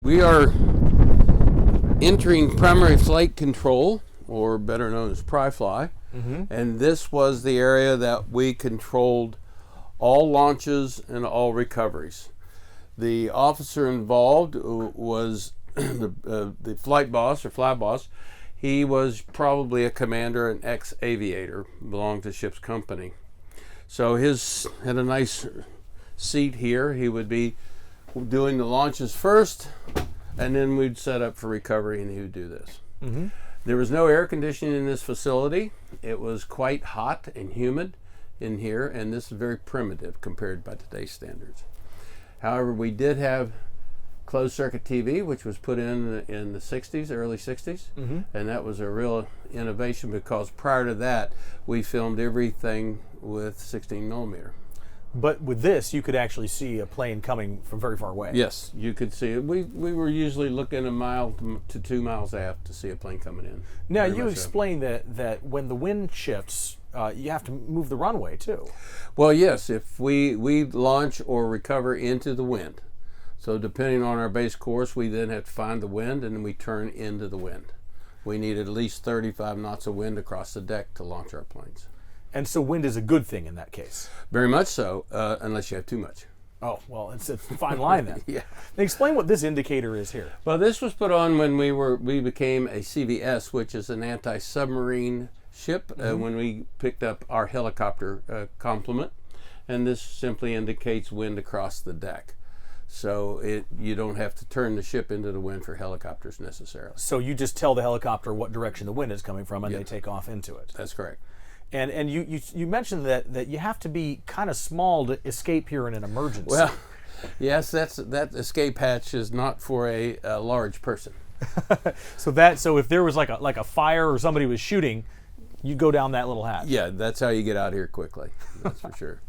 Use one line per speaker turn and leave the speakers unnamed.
We are entering primary flight control, or better known as PRI-FLY, and this was the area that we controlled all launches and all recoveries. The officer involved was the flight boss or fly boss. He was probably a commander, an ex-aviator, belonged to ship's company. So his had a nice seat here. He would be doing the launches first, and then we'd set up for recovery, and he would do this. There was no air conditioning in this facility. It was quite hot and humid in here, and this is very primitive compared by today's standards. However, we did have closed circuit TV, which was put in the 60s, early 60s, and that was a real innovation because prior to that, we filmed everything with 16 millimeter.
But with this, you could actually see a plane coming from very far away.
Yes, you could see it. We were usually looking a mile to 2 miles aft to see a plane coming in.
Now, you explained that when the wind shifts, you have to move the runway too.
Well, yes, if we launch or recover into the wind. So depending on our base course, we then have to find the wind, and then we turn into the wind. We need at least 35 knots of wind across the deck to launch our planes.
And so wind is a good thing in that case?
Very much so, unless you have too much.
Oh, well, it's a fine line then.
Yeah.
Now explain what this indicator is here.
Well, this was put on when we became a CVS, which is an anti-submarine ship, when we picked up our helicopter complement. And this simply indicates wind across the deck. So you don't have to turn the ship into the wind for helicopters necessarily.
So you just tell the helicopter what direction the wind is coming from, and they take off into it.
That's correct.
And you mentioned that you have to be kind of small to escape here in an emergency.
Well, yes, that escape hatch is not for a large person.
So if there was like a fire or somebody was shooting, you go down that little hatch.
Yeah, that's how you get out here quickly. That's for sure.